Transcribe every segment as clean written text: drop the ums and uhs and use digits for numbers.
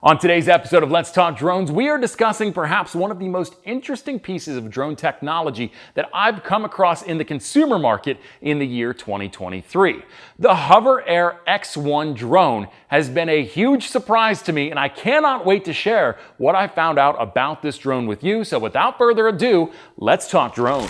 On today's episode of Let's Talk Drones, we are discussing perhaps one of the most interesting pieces of drone technology that I've come across in the consumer market in the year 2023. The HOVERAIR X1 drone has been a huge surprise to me, and I cannot wait to share what I found out about this drone with you. So without further ado, let's talk drones.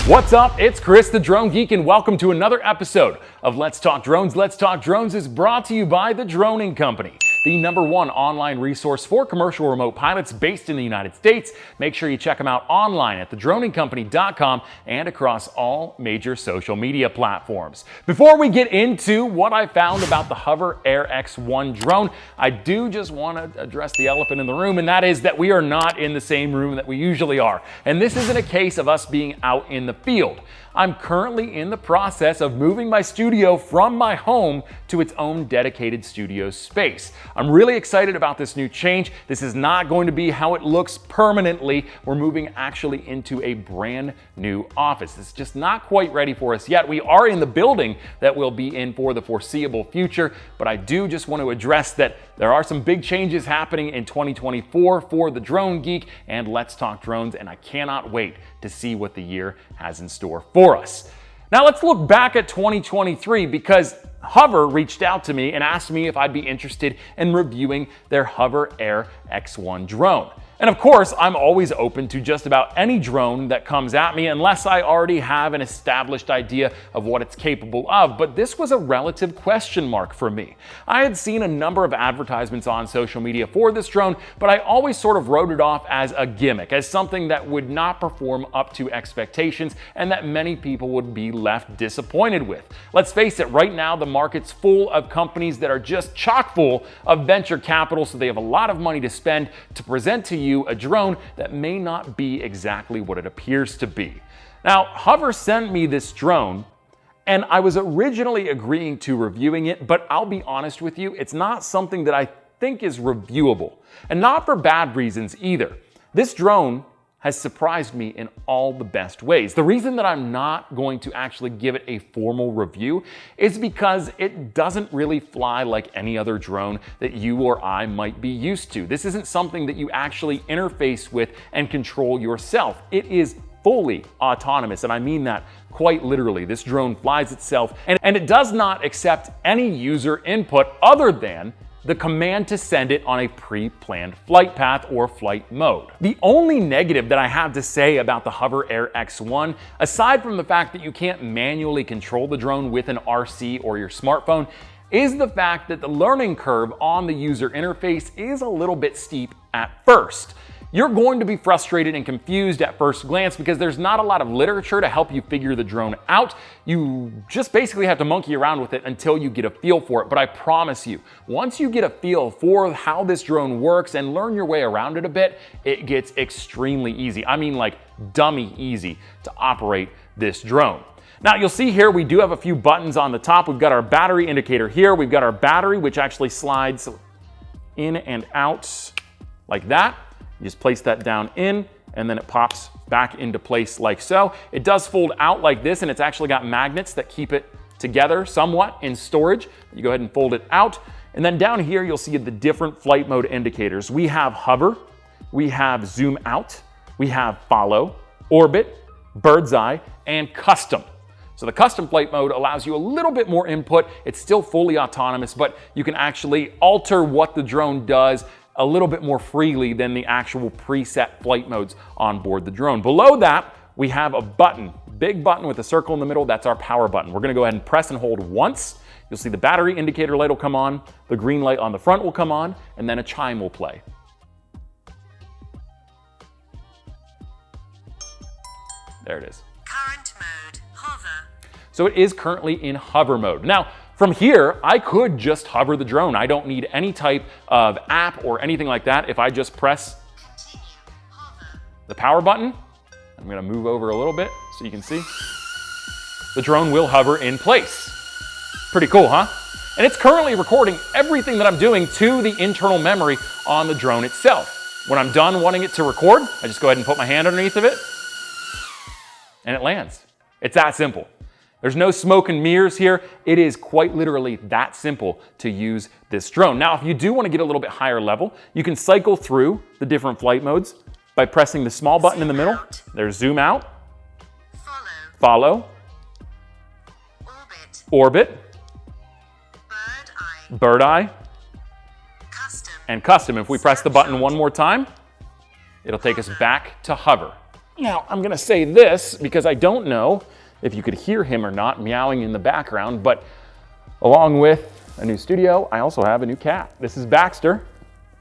What's up? It's Chris, the Drone Geek, and welcome to another episode of Let's Talk Drones. Let's Talk Drones is brought to you by The Droning Company, the #1 online resource for commercial remote pilots based in the United States. Make sure you check them out online at thedroningcompany.com and across all major social media platforms. Before we get into what I found about the HOVERAIR X1 drone, I do just want to address the elephant in the room, and that is that we are not in the same room that we usually are. And this isn't a case of us being out in the field. I'm currently in the process of moving my studio from my home to its own dedicated studio space. I'm really excited about this new change. This is not going to be how it looks permanently. We're moving actually into a brand new office. It's just not quite ready for us yet. We are in the building that we'll be in for the foreseeable future, but I do just want to address that there are some big changes happening in 2024 for the Drone Geek and Let's Talk Drones, and I cannot wait to see what the year has in store for us. Now let's look back at 2023 because Hover reached out to me and asked me if I'd be interested in reviewing their HOVERAIR X1 drone. And of course, I'm always open to just about any drone that comes at me unless I already have an established idea of what it's capable of, but this was a relative question mark for me. I had seen a number of advertisements on social media for this drone, but I always sort of wrote it off as a gimmick, as something that would not perform up to expectations and that many people would be left disappointed with. Let's face it, right now the market's full of companies that are just chock full of venture capital, so they have a lot of money to spend to present to you a drone that may not be exactly what it appears to be. Now, Hover sent me this drone, and I was originally agreeing to reviewing it, but I'll be honest with you, it's not something that I think is reviewable, and not for bad reasons either. This drone has surprised me in all the best ways. The reason that I'm not going to actually give it a formal review is because it doesn't really fly like any other drone that you or I might be used to. This isn't something that you actually interface with and control yourself. It is fully autonomous, and I mean that quite literally. This drone flies itself, and it does not accept any user input other than the command to send it on a pre-planned flight path or flight mode. The only negative that I have to say about the HOVERAIR X1, aside from the fact that you can't manually control the drone with an RC or your smartphone, is the fact that the learning curve on the user interface is a little bit steep at first. You're going to be frustrated and confused at first glance because there's not a lot of literature to help you figure the drone out. You just basically have to monkey around with it until you get a feel for it. But I promise you, once you get a feel for how this drone works and learn your way around it a bit, it gets extremely easy. I mean, like dummy easy to operate this drone. Now you'll see here we do have a few buttons on the top. We've got our battery indicator here. We've got our battery, which actually slides in and out like that. You just place that down in, and then it pops back into place like so. It does fold out like this, and it's actually got magnets that keep it together somewhat in storage. You go ahead and fold it out. And then down here, you'll see the different flight mode indicators. We have hover, we have zoom out, we have follow, orbit, bird's eye, and custom. So the custom flight mode allows you a little bit more input. It's still fully autonomous, but you can actually alter what the drone does a little bit more freely than the actual preset flight modes on board the drone. Below that, we have a button, big button with a circle in the middle. That's our power button. We're gonna go ahead and press and hold once. You'll see the battery indicator light will come on, the green light on the front will come on, and then a chime will play. There it is. Current mode, hover. So it is currently in hover mode. Now, from here, I could just hover the drone. I don't need any type of app or anything like that. If I just press the power button, I'm gonna move over a little bit so you can see. The drone will hover in place. Pretty cool, huh? And it's currently recording everything that I'm doing to the internal memory on the drone itself. When I'm done wanting it to record, I just go ahead and put my hand underneath of it, and it lands. It's that simple. There's no smoke and mirrors here. It is quite literally that simple to use this drone. Now, if you do want to get a little bit higher level, you can cycle through the different flight modes by pressing the small button in the middle. There's zoom out, follow, orbit, bird eye, and custom. If we press the button one more time, it'll take us back to hover. Now, I'm gonna say this because I don't know if you could hear him or not meowing in the background, but along with a new studio, I also have a new cat. This is Baxter.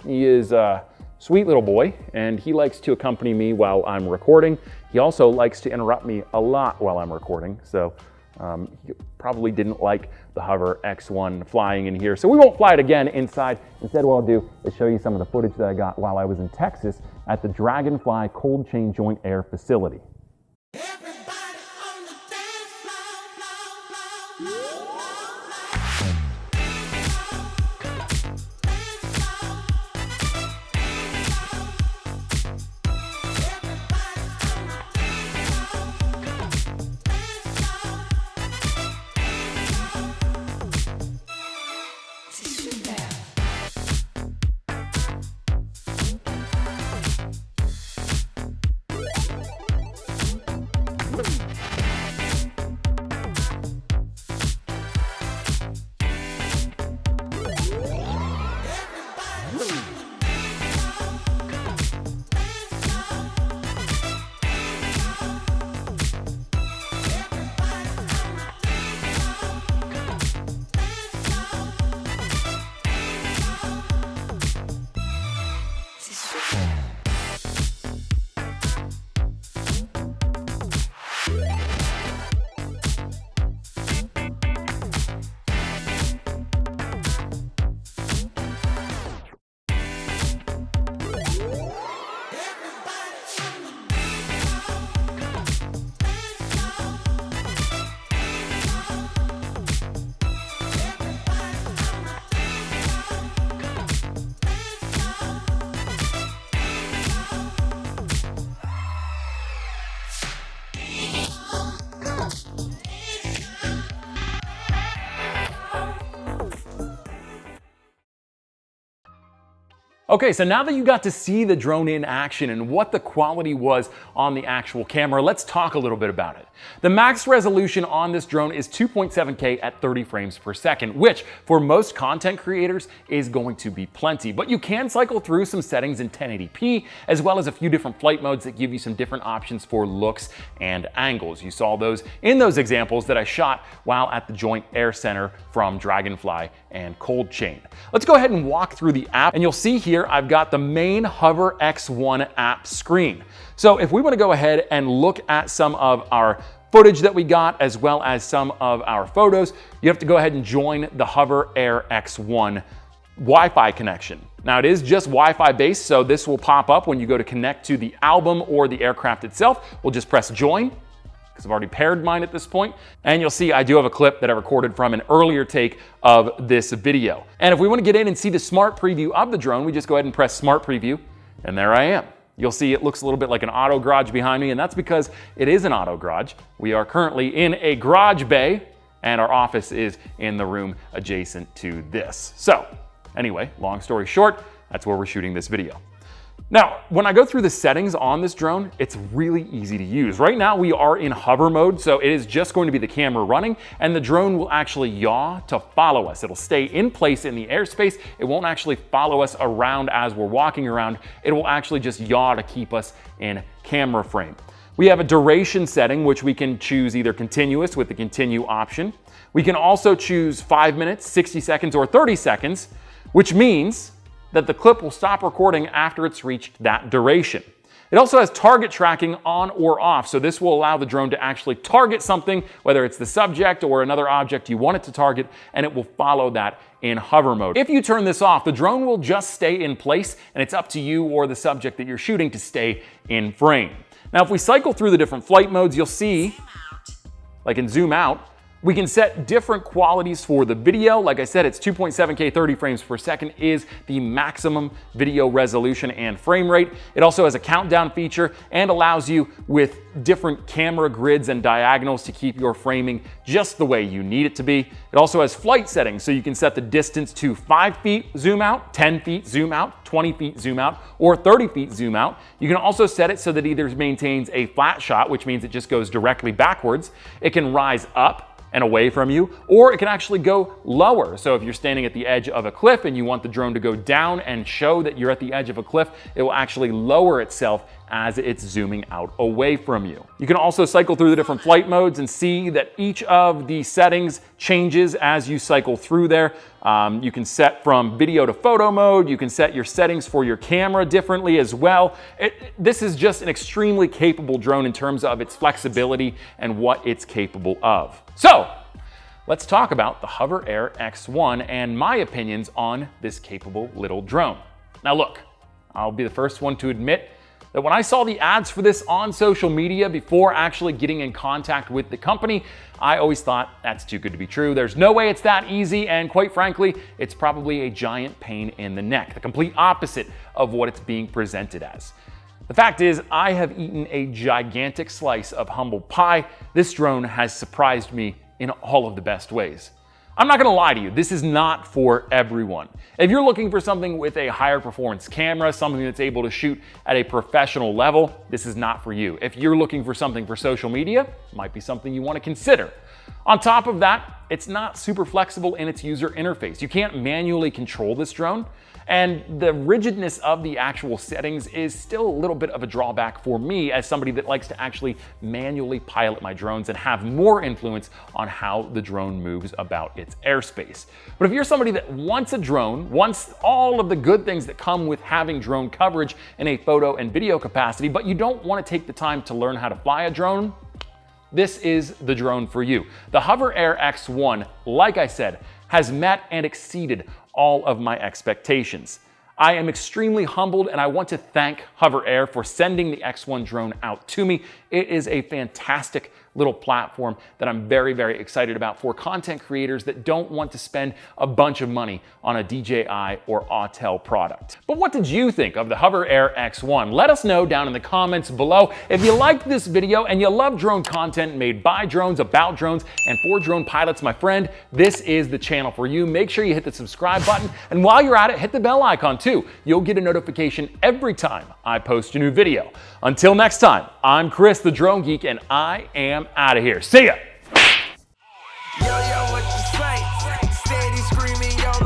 He is a sweet little boy, and he likes to accompany me while I'm recording. He also likes to interrupt me a lot while I'm recording, so he probably didn't like the Hover X1 flying in here. So we won't fly it again inside. Instead, what I'll do is show you some of the footage that I got while I was in Texas at the Dragonfly Cold Chain Joint Air facility. Okay, so now that you got to see the drone in action and what the quality was on the actual camera, let's talk a little bit about it. The max resolution on this drone is 2.7K at 30 frames per second, which for most content creators is going to be plenty. But you can cycle through some settings in 1080p, as well as a few different flight modes that give you some different options for looks and angles. You saw those in those examples that I shot while at the Joint Air Center from Dragonfly and Cold Chain. Let's go ahead and walk through the app, and you'll see here I've got the main Hover X1 app screen. So if we want to go ahead and look at some of our footage that we got, as well as some of our photos, you have to go ahead and join the HOVERAIR X1 Wi-Fi connection. Now it is just Wi-Fi based, so this will pop up when you go to connect to the album or the aircraft itself. We'll just press join, because I've already paired mine at this point. And you'll see I do have a clip that I recorded from an earlier take of this video. And if we want to get in and see the smart preview of the drone, we just go ahead and press smart preview, and there I am. You'll see it looks a little bit like an auto garage behind me, and that's because it is an auto garage. We are currently in a garage bay, and our office is in the room adjacent to this. So anyway, long story short, that's where we're shooting this video. Now, when I go through the settings on this drone, it's really easy to use. Right now we are in hover mode, so it is just going to be the camera running, and the drone will actually yaw to follow us. It'll stay in place in the airspace. It won't actually follow us around as we're walking around. It will actually just yaw to keep us in camera frame. We have a duration setting, which we can choose either continuous with the continue option. We can also choose 5 minutes, 60 seconds, or 30 seconds, which means that the clip will stop recording after it's reached that duration. It also has target tracking on or off, so this will allow the drone to actually target something, whether it's the subject or another object you want it to target, and it will follow that in hover mode. If you turn this off, the drone will just stay in place, and it's up to you or the subject that you're shooting to stay in frame. Now, if we cycle through the different flight modes, you'll see, like in zoom out, We can set different qualities for the video. Like I said, it's 2.7K 30 frames per second is the maximum video resolution and frame rate. It also has a countdown feature and allows you with different camera grids and diagonals to keep your framing just the way you need it to be. It also has flight settings, so you can set the distance to 5 feet zoom out, 10 feet zoom out, 20 feet zoom out, or 30 feet zoom out. You can also set it so that it either maintains a flat shot, which means it just goes directly backwards. It can rise up and away from you, or it can actually go lower. So if you're standing at the edge of a cliff and you want the drone to go down and show that you're at the edge of a cliff, it will actually lower itself as it's zooming out away from you. You can also cycle through the different flight modes and see that each of the settings changes as you cycle through there. You can set from video to photo mode. You can set your settings for your camera differently as well. This is just an extremely capable drone in terms of its flexibility and what it's capable of. So let's talk about the HOVERAIR X1 and my opinions on this capable little drone. Now look, I'll be the first one to admit that when I saw the ads for this on social media before actually getting in contact with the company, I always thought that's too good to be true. There's no way it's that easy, and quite frankly, it's probably a giant pain in the neck, the complete opposite of what it's being presented as. The fact is, I have eaten a gigantic slice of humble pie. This drone has surprised me in all of the best ways. I'm not gonna lie to you, this is not for everyone. If you're looking for something with a higher performance camera, something that's able to shoot at a professional level, this is not for you. If you're looking for something for social media, it might be something you wanna consider. On top of that, it's not super flexible in its user interface. You can't manually control this drone, and the rigidness of the actual settings is still a little bit of a drawback for me as somebody that likes to actually manually pilot my drones and have more influence on how the drone moves about its airspace. But if you're somebody that wants a drone, wants all of the good things that come with having drone coverage in a photo and video capacity, but you don't want to take the time to learn how to fly a drone, this is the drone for you. The HOVERAIR X1, like I said, has met and exceeded all of my expectations. I am extremely humbled, and I want to thank HOVERAIR for sending the X1 drone out to me. It is a fantastic little platform that I'm very, very excited about for content creators that don't want to spend a bunch of money on a DJI or Autel product. But what did you think of the HOVERAIR X1? Let us know down in the comments below. If you liked this video and you love drone content made by drones, about drones, and for drone pilots, my friend, this is the channel for you. Make sure you hit the subscribe button, and while you're at it, hit the bell icon too. You'll get a notification every time I post a new video. Until next time, I'm Chris the Drone Geek, and I am out of here. See ya! Yo, what you say? Steady screaming, yo,